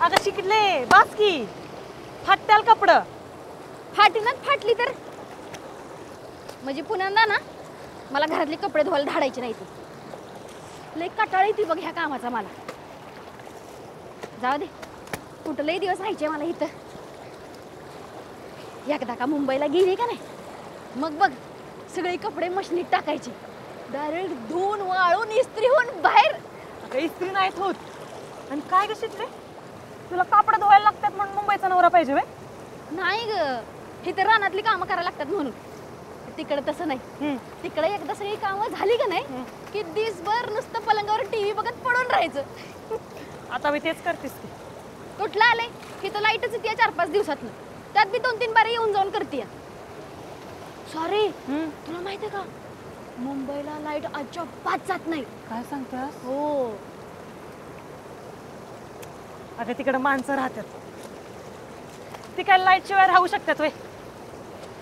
अगं शिकले बास की फाटत्याल कपडं फाटीनाच फाटली तर म्हणजे पुन्हा ना मला घरातले कपडे धुवायला धाडायचे नाही ते लय कटाळ येते बघ ह्या कामाचा मला जाऊ दे कुठं लय दिवस राहायचे मला इथं एकदा का मुंबईला गेली का नाही मग बघ सगळे कपडे मशीनीत टाकायचे डायरेक्ट धुवून वाळून इस्त्री होऊन बाहेर अगं इस्त्री नाहीत होत आणि काय ग शिकले तुला कापड धुवायला लागतात म्हणून मुंबईचा नवरा पाहिजे व्हय? नाही ग हे तर रानातली कामं करायला लागतात म्हणून तिकडे तसं नाही तिकडे एकदा सगळी कामं झाली का नाही की दिवसभर नुसतं पलंगावर टीव्ही बघत पडून राहायचं आता मी तेच करतेस की कुठलं आलंय की तर लाईटच येते 4-5 दिवसातनं त्यात मी 2-3 बारे येऊन जाऊन करते सॉरी तुला माहितीये का मुंबईला लाईट अजिबात जात नाही काय सांगतेस हो अगं तिकडे माणसं राहतात ती काय लाईट शिवाय राहू शकतात व्हय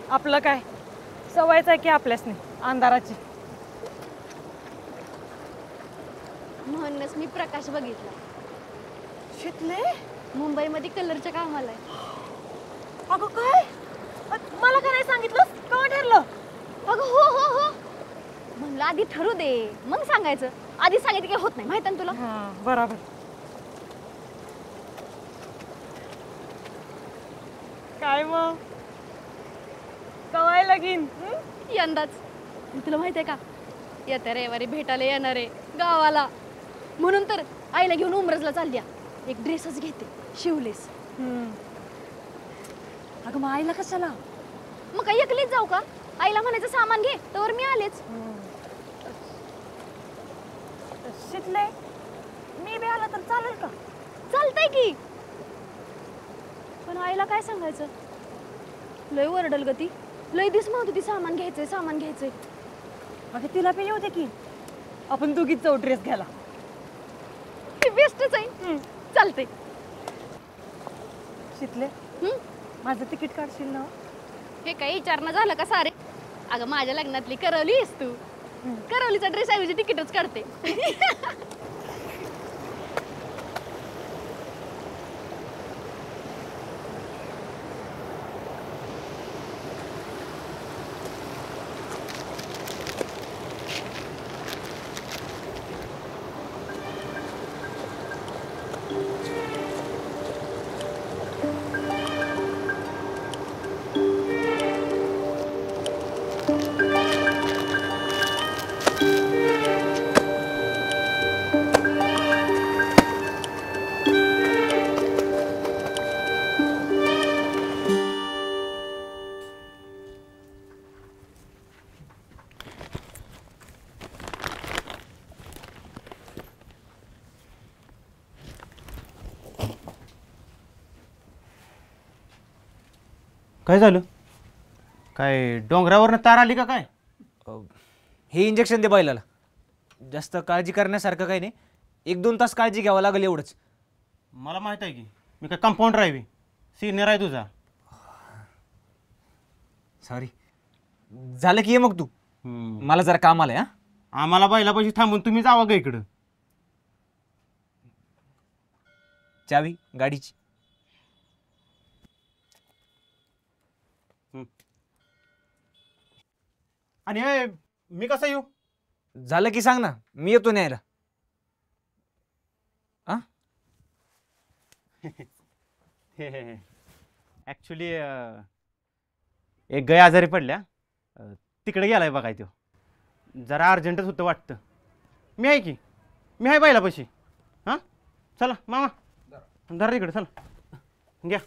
आपलं काय सवयच आहे की आपल्याच नाही अंधाराची म्हणूनच मी प्रकाश बघितला शिकले मुंबईमध्ये कलरच्या कामाला आहे अगं काय मला काय नाही सांगितलं केव्हा ठरलं अगं हो हो हो म्हणलं आधी ठरू दे मग सांगायचं आधी सांगितलं की होत नाही माहित आहे ना तुला बरोबर काय मग कवाय लगीन यंदाच तुला माहित आहे का येत्या रविवारी भेटायला येणार आहे गावाला म्हणून तर आईला घेऊन उमरजला चालली एक ड्रेसच घेते शिवलेस अगं मग आईला कशाला मग काही एकलीच जाऊ का आईला म्हणायचं सामान घे तर मी आलेच शिकले मी बी आला तर चालेल का चालतंय की पण आईला काय सांगायचं लय वरडल ग ती लय दिस म्हणत होती सामान घ्यायचंय अगं तिला बी येऊ दे की आपण दोघीच जाऊ ड्रेस घ्यायला ती बेस्टच आहे चालतंय शिकले माझं तिकीट काढशील ना हे काही विचारणं झालं का सारे अगं माझ्या लग्नातली करवलीस तू करवलीचा ड्रेस ऐवजी तिकीटच काढते काय झालं काय डोंगरावरनं तार आली का काय हे इंजेक्शन दे बैलाला जास्त काळजी करण्यासारखं काही नाही 1-2 तास काळजी घ्यावं लागेल एवढंच मला माहित आहे की मी काय कंपाऊंडर आहे सिनियर आहे तुझा सॉरी झालं की ये मग तू मला जरा काम आलंय आम्हाला बैलापाशी थांबून तुम्ही जावा ग इकडं चावी गाडीची आणि मी कसं येऊ झालं की सांग ना मी येतो न्यायला ॲक्च्युली एक गाय आजारी पडल्या तिकडे गेलाय बघाय तो जरा अर्जंटच होतं वाटतं मी आहे बैलापाशी हां चला मामा धरा इकडे चला घ्या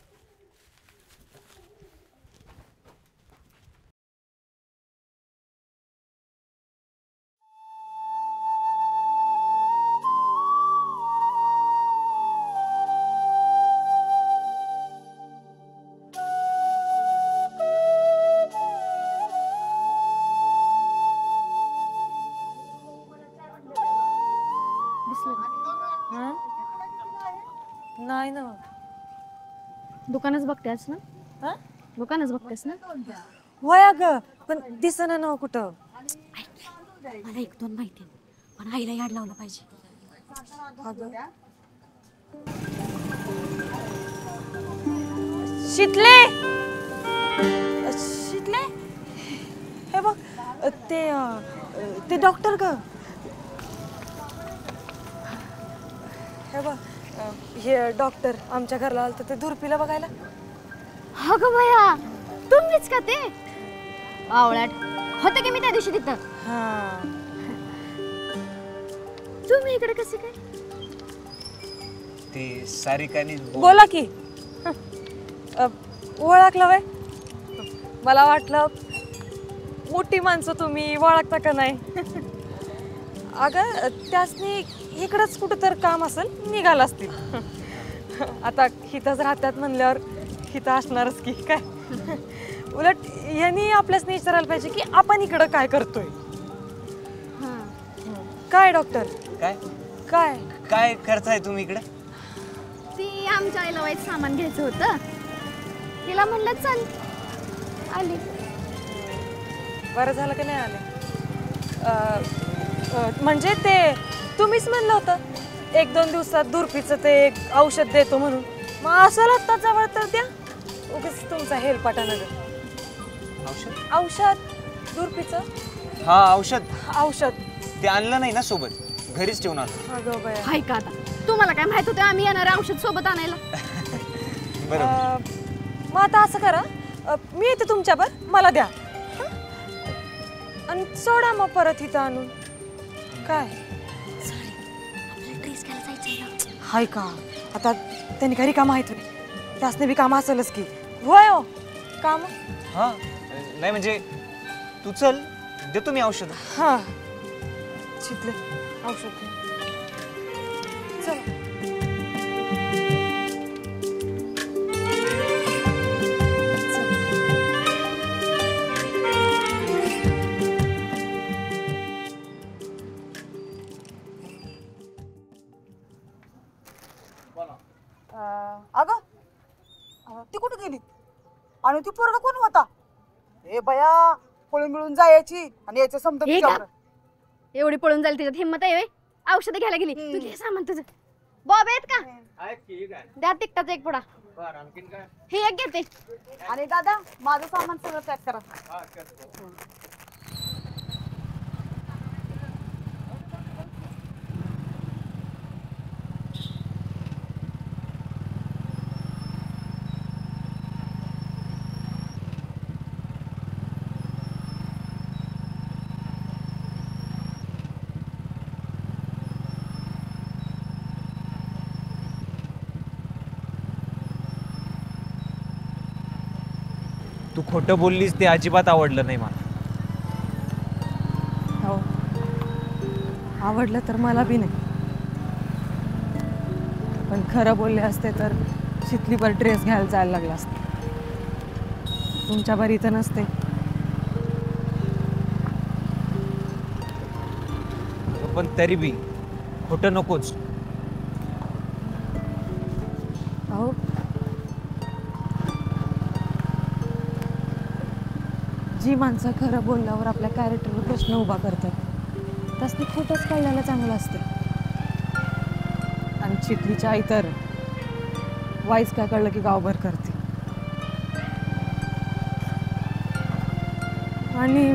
नाही ना दुकानच बघतेस ना दुकानच बघतेस ना होय अगं पण दिसना ना कुठं मला 1-2 माहिती पण आईला याड लावलं पाहिजे शीतले शीतले हे बघ ते डॉक्टर ग हे बघ हे डॉक्टर आमच्या घरला आलं ते धुरपीला बघायला. हो ग भया तुम्हीच का ते आवळाट होते की मी त्या दिवशी तिथं. हा तुम्ही इकडे कसे काय? ती सारिकानी बोला की. ओळखलं वय मला वाटलं मोठी माणसं तुम्ही ओळखता का नाही. अगं त्यासनी इकडंच कुठं तर काम असेल निघालं असतील. आता हिथंच राहतात म्हणल्यावर हिथं असणारच की काय. उलट यांनी आपल्याच विचारायला पाहिजे की आपण इकडं काय करतोय. काय डॉक्टर काय काय काय करताय तुम्ही इकडे? ती आमच्या आईला वाईट सामान घ्यायचं होतं तिला म्हणलं चल आली. बरं झालं की नाही आले. म्हणजे ते तुम्हीच म्हणलं होतं 1-2 दिवसात दुर्पीचं ते एक औषध देतो म्हणून. मग असं लागतं जवळ तर द्या उगीच तुमचा हेलपाटा नगर. औषध औषध दुर्पीचं हा औषध औषध ते आणलं नाही ना सोबत घरीच ठेवून आलो. अगं बया. हाय का आता तुम्हाला काय माहित होतं आम्ही येणार आहे औषध सोबत आणायला. बरोबर. मग आता असं करा मी येते तुमच्यावर मला द्या आणि सोडा मग परत इथं आणून. काय ड्रेस घालायला जायचंय ना. हाय का आता त्यांनी काही काम माहित नाही त्यासने बी काम असेलच की. होय हो काम. हा नाही म्हणजे तू चल देतो मी औषध. हा शिकले औषध चल. अगं ती कुठे गेली आणि ती पोरगा कोण होता? ए बया पळून मिळून जायची आणि याचं समजा हे का? एवढी पळून जाईल तिच्यात हिंमत आहे व्हय? औषध घ्यायला गेली तू घे सामान तुझं. बॉब आहेत का? द्या तिकटाचा एक पुडा. हे एक घेते. आणि दादा माझं सामान सगळं पॅक करा. तू खोटं बोललीस ते अजिबात आवडलं नाही मला. हो आवडलं तर मला बी नाही पण खरं बोलले असते तर शितलीवर ड्रेस घ्यायला जायला लागला असतं. तुमच्या बरी तर नसते. पण तरी बी खोटं नकोच. अहो जी माणसं खरं बोलल्यावर आपल्या कॅरेक्टरवर प्रश्न उभा करतात त्यासनी खोटंच कळलेलं चांगलं असतं. आणि चिटलीच्या आई तर वाईच काय कळलं की गावभर करते. आणि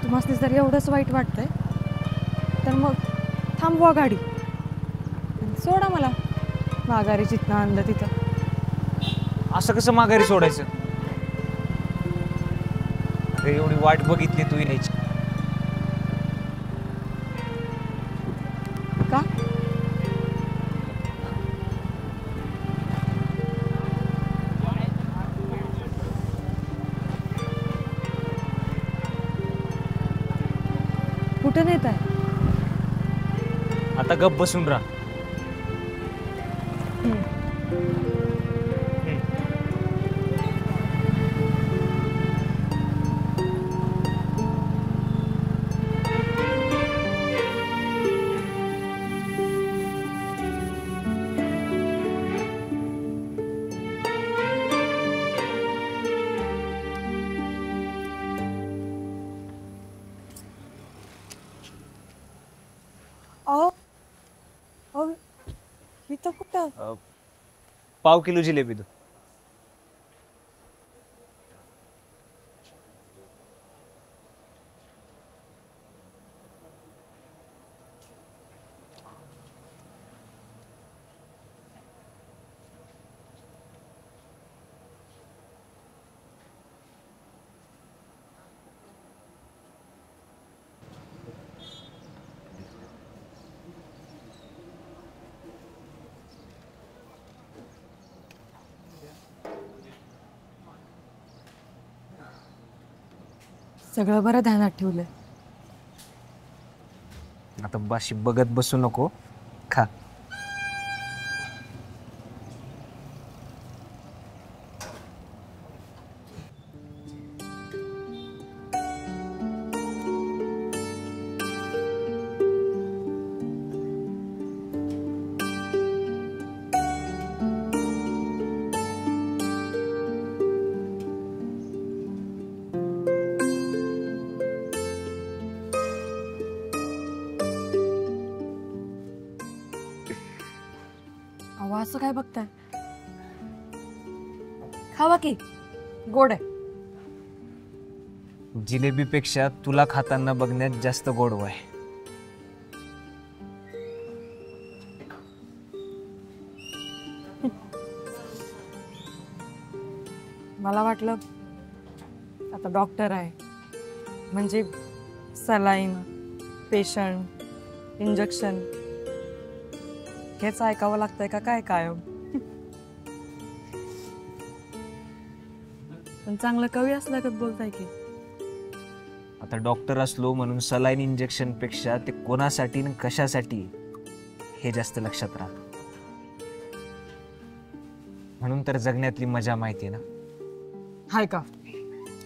तुम्हाला जर एवढंच वाईट वाटतंय तर मग थांबवा गाडी आणि सोडा मला माघारी जिथनं आणलं तिथं. असं कसं माघारी सोडायचं? अरे एवढी वाट बघितली तू यायची. का कुठे नेत आहे? आता गप बसून राहा. अहो अहो इथं कुठं? पाव किलो जिलेबी दो. सगळं बरं ध्यानात ठेवलंय. आता बाशी बघत बसू नको, खा. अहो असं काय बघताय? खावा की, गोड आहे. जिलेबीपेक्षा तुला खाताना बघण्यात जास्त गोडवा आहे. मला वाटलं आता डॉक्टर आहे म्हणजे सलाईन, पेशंट, इंजेक्शन हेच ऐकावं लागतंय का काय कायम. पण चांगलं कवी असलं का बोलताय की. आता डॉक्टर असलो म्हणून सलाईन इंजेक्शन पेक्षा ते कोणासाठी आणि कशासाठी हे जास्त लक्षात राहतं. म्हणून तर जगण्यातली मजा माहिती ना. हाय का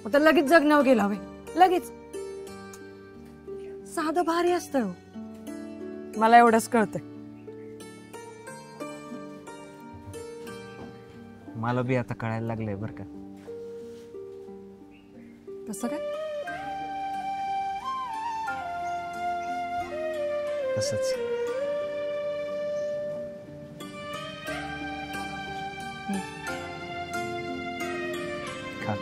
आता लगेच जगण्यावर गेला हवे, लगेच. साधं भारी असतं हो. मला एवढंच कळतंय. मला बी आता कळायला लागलंय बरं का. कसं काय? तसंच. खा.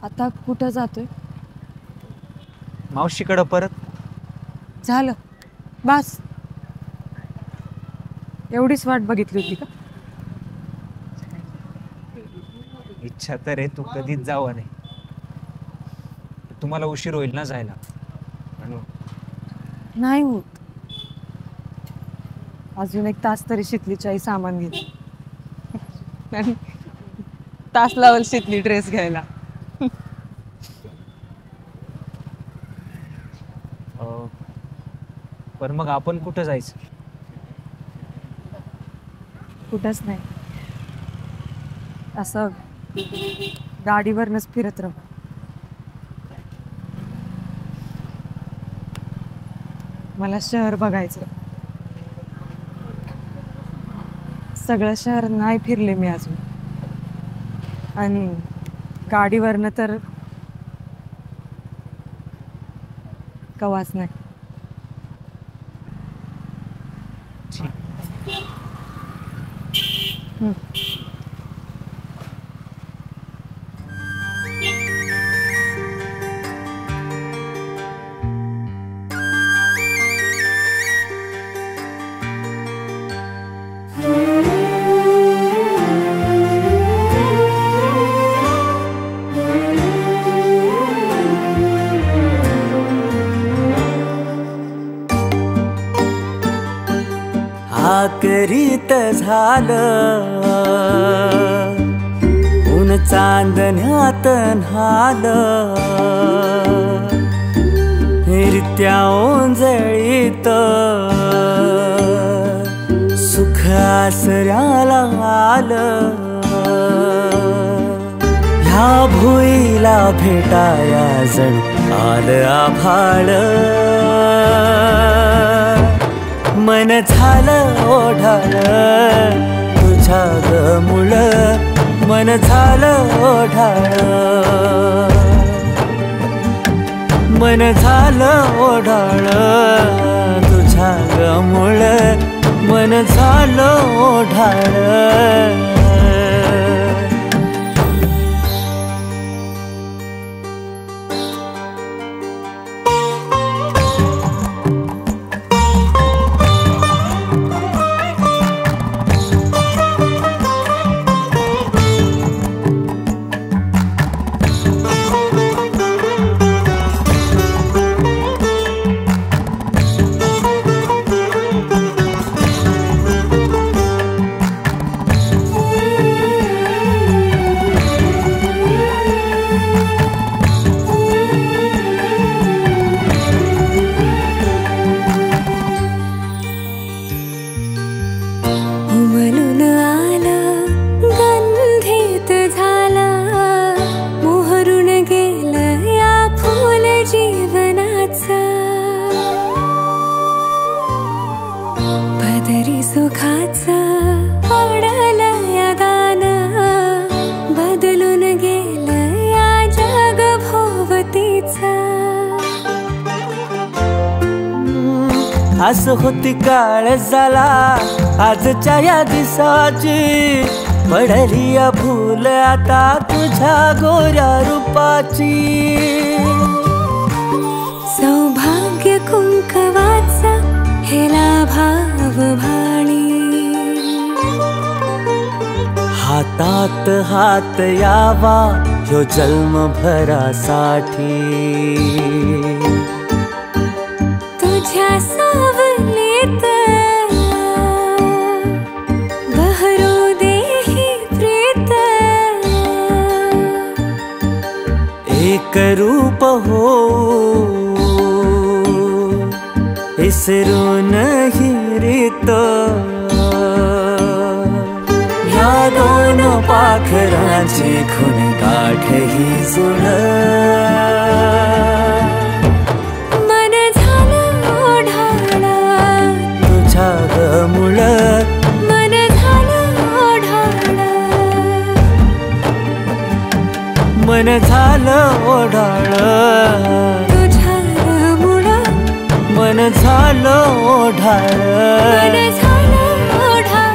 आता कुठं जातोय? मावशीकडं परत. झालं बस. एवढीच वाट बघितली होती का? इच्छा तर आहे तू कधीच जावं नाही. तुम्हाला उशीर होईल ना जायला. नाही होत. अजून 1 तास तरी शितलीची आई सामान घेते. तास लावल शितली ड्रेस घ्यायला. पण मग आपण कुठं जायचं? कुठंच नाही. असं गाडीवरनच फिरत राहू. मला शहर बघायचं. सगळं शहर नाही फिरले मी अजून. आणि गाडीवरनं तर कवाच नाही. आकरीत झालं ऊन चांदण्यात न्हालं नित्या ओंजळीत सुख आसऱ्याला आलं ह्या भुईला भेटाया जण आलं आभाळ मन झालं ओढाळ तुझ्या ग मुळ मन झालं ओढाळ मन झालं ओढाळ तुझ्या ग मुळ मन झालं ओढाळ आस होती काळ झाला आजच्या या दिसाची पडली या फुल आता तुझ्या गोऱ्या रूपाची सौभाग्य कुंकवाचा हेला भाव भाळी हातात हात यावा ह्यो जन्मभरासाठी तुझ्या सावलीत बहरू देही प्रीत एक रूप हो इसरून ही रीत ह्या दोन पाखरांची खूण गाठ ही जुळ मुळ मन झालं ओढाळ मन झालं ओढाळ तुझ्या मुळ मन झालं ओढाळ मन झालं ओढाळ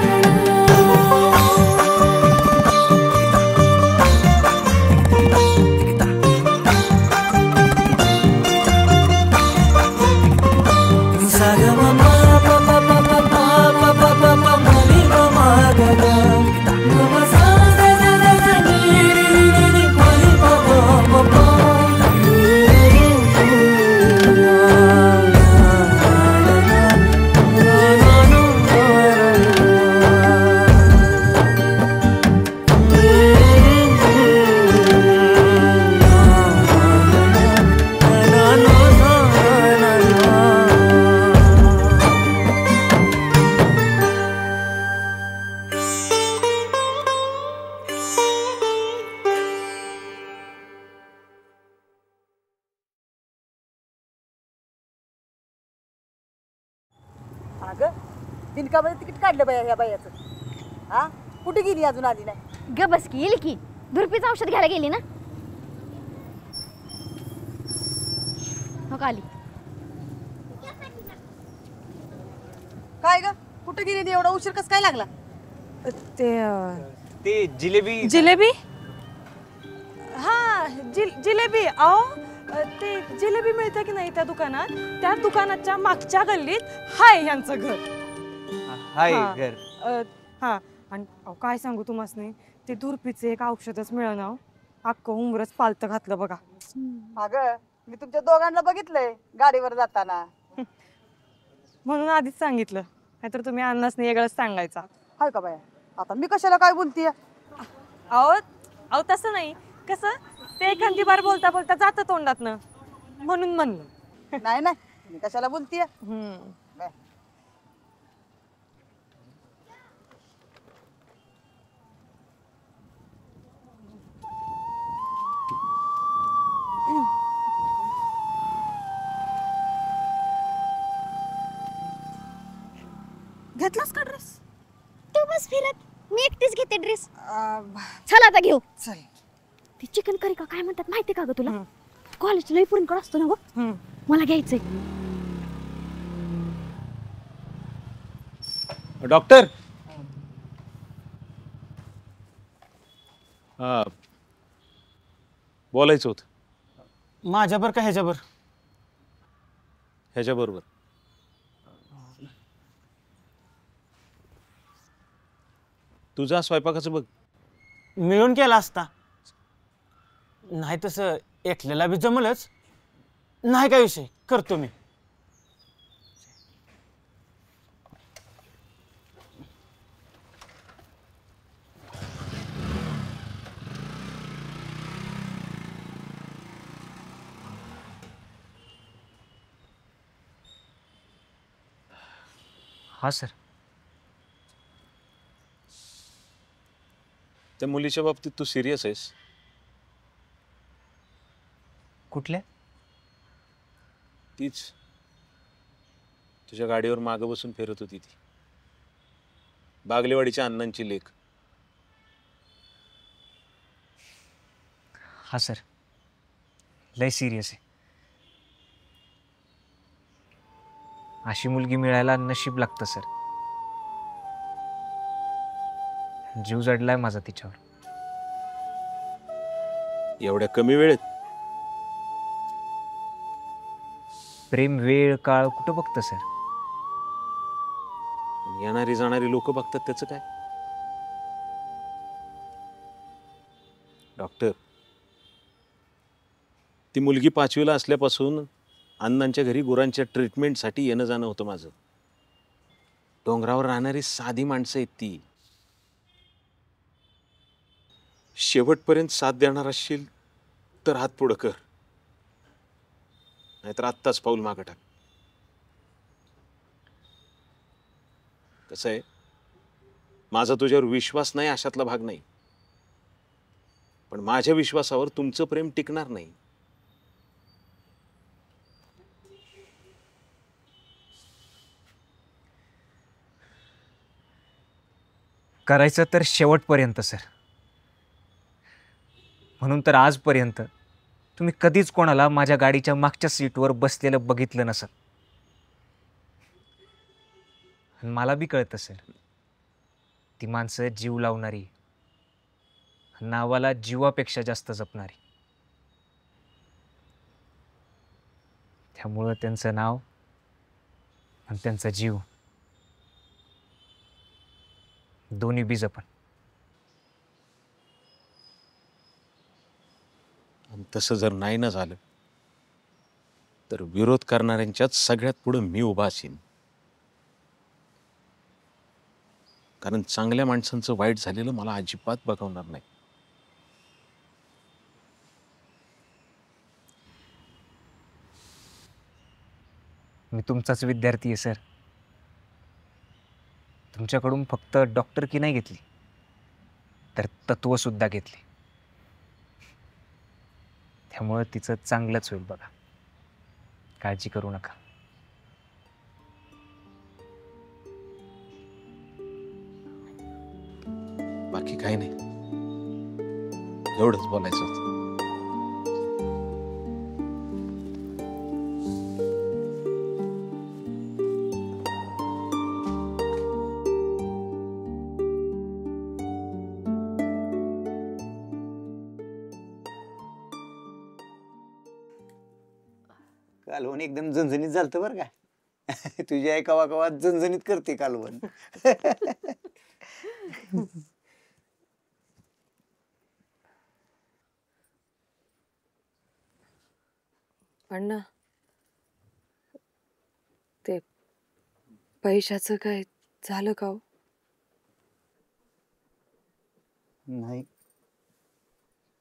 अगं बिनकामध्ये तिकीट काढलं बाया ह्या बायाचं. हा कुठे गेली अजून आली नाही? ग बस की येईल की धुरपीचं औषध घ्यायला गेली ना. हो आली. काय ग कुठे गेली एवढा उशीर कस काय लागला? ते जिलेबी जिलेबी हा जिलेबी अहो ते जिलेबी मिळते की नाही त्या दुकानात, त्या दुकानाच्या मागच्या गल्लीत हाय ह्यांचं घर. हाय हा. घर हा आणि काय सांगू तुम्हाला, ते धुरपीचे एक औषधच मिळणार अख्खं उमरच पालतं घातलं बघा. अगं मी तुमच्या दोघांना बघितलंय गाडीवर जाताना. म्हणून आधीच सांगितलं, नाहीतर तुम्ही अन्नाच नाही वेगळंच सांगायचा. हाय का बाया आता मी कशाला काय बोलतीय? अहो तसं नाही, कसं ते एखादी बार बोलता बोलता जातं तोंडातनं म्हणून म्हणलं. नाही नाही मी कशाला बोलतीय? घेतलास का ड्रेस? तू बस फिरत, मी एकटीच घेते ड्रेस. चल आता घेऊ. चल. ती चिकन करी का काय म्हणतात माहिती का ग तुला? कॉलेज लई पुरींकडे असतो ना ग, मला घ्यायचंय. डॉक्टर. हा, बोलायचं होतं. माझ्यावर का ह्याच्यावर? ह्याच्याबरोबर. तुझा स्वयंपाकाचं बघ. मिळून केला असता. नाही तसं एकल्याला बी जमलंच नाही. काय विषय, करतो मी. हा सर. त्या मुलीच्या बाबतीत तू सिरियस आहेस? कुठल्या? तीच तुझ्या गाडीवर मागं बसून फिरत होती ती, बागलेवाडीच्या अण्णांची लेक. हा सर, लय सिरियस आहे. अशी मुलगी मिळायला नशीब लागतं सर. जीव जडलाय माझा तिच्यावर. एवढ्या कमी वेळेत? प्रेम वेळ काळ कुठं बघतं सर. येणारी जाणारी लोक बघतात त्याचं काय? डॉक्टर, ती मुलगी 5वीला असल्यापासून अण्णांच्या घरी गुरांच्या ट्रीटमेंटसाठी येणं जाणं होतं माझं. डोंगरावर राहणारी साधी माणसं आहेत ती. शेवटपर्यंत साथ देणार असशील तर हात पुढं कर, नाहीतर आत्ताच पाऊल मागं टाक. कसं आहे, माझा तुझ्यावर विश्वास नाही अशातला भाग नाही, पण माझ्या विश्वासावर तुमचं प्रेम टिकणार नाही. करायचं तर शेवटपर्यंत सर. म्हणून तर आजपर्यंत तुम्ही कधीच कोणाला माझ्या गाडीच्या मागच्या सीटवर बसलेलं बघितलं नसत. मला बी कळतं सर, ती माणसं जीव लावणारी, नावाला जीवापेक्षा जास्त जपणारी. त्यामुळं त्यांचं नाव आणि त्यांचा जीव दोन्ही बी जपण. आणि तसं जर नाही ना झालं तर विरोध करणाऱ्यांच्याच सगळ्यात पुढे मी उभा असेन. कारण चांगल्या माणसांचं वाईट झालेलं मला अजिबात बघवणार नाही. मी तुमचाच विद्यार्थी आहे सर. तुमच्याकडून फक्त डॉक्टरकी नाही घेतली, तर तत्वसुद्धा घेतली. त्यामुळं तिचं चांगलंच होईल बघा, काळजी करू नका. बाकी काही नाही, एवढंच बोलायचं होतं. कालवण एकदम झणझणीत झालतं बरं का. तुझी आई कवा कवा झणझणीत करते कालवण. अण्णा, ते पैशाचं काय झालं का हो? नाही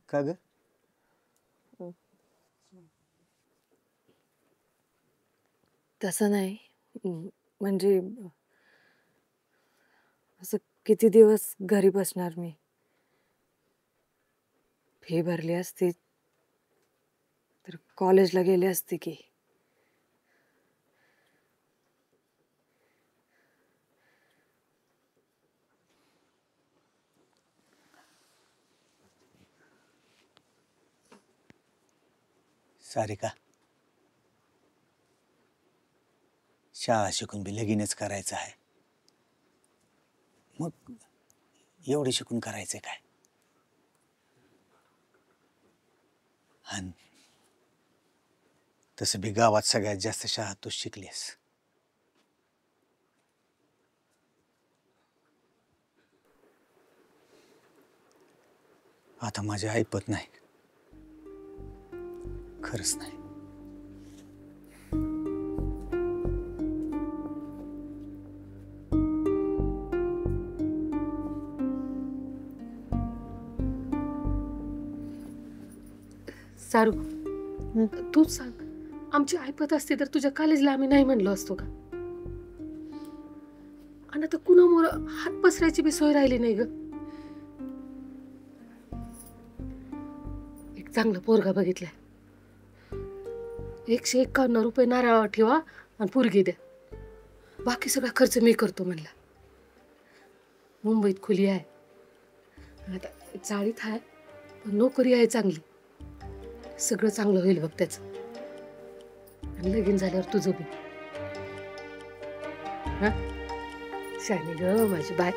का ग? तसं नाही, म्हणजे असं किती दिवस घरी बसणार मी? फी भरली असती तर कॉलेजला गेले असते की. सारिका, शाळा शिकून बी लगीनच करायचं आहे, मग एवढे शिकून करायचं काय? आणि तसं बी गावात सगळ्यात जास्त शाळा तू शिकलीस. आता माझी ऐपत नाही, खरंच नाही. सारू, तूच सांग, आमची ऐपत असते तर तुझ्या कॉलेजला आम्ही नाही म्हणलो असतो का? आणि आता कुणामोर हात पसरायची बी सोय राहिली नाही ग. एक चांगला पोरगा बघितलाय, 151 रुपये नारळावर ठेवा आणि पोरगी द्या, बाकी सगळा खर्च मी करतो म्हणला. मुंबईत खुली आहे, आता चाळीत आहे, पण नोकरी आहे चांगली, सगळं चांगलं होईल बघ त्याचं. आणि लगीन झाल्यावर तुझं बी. हा, शानी ग माझी बाय.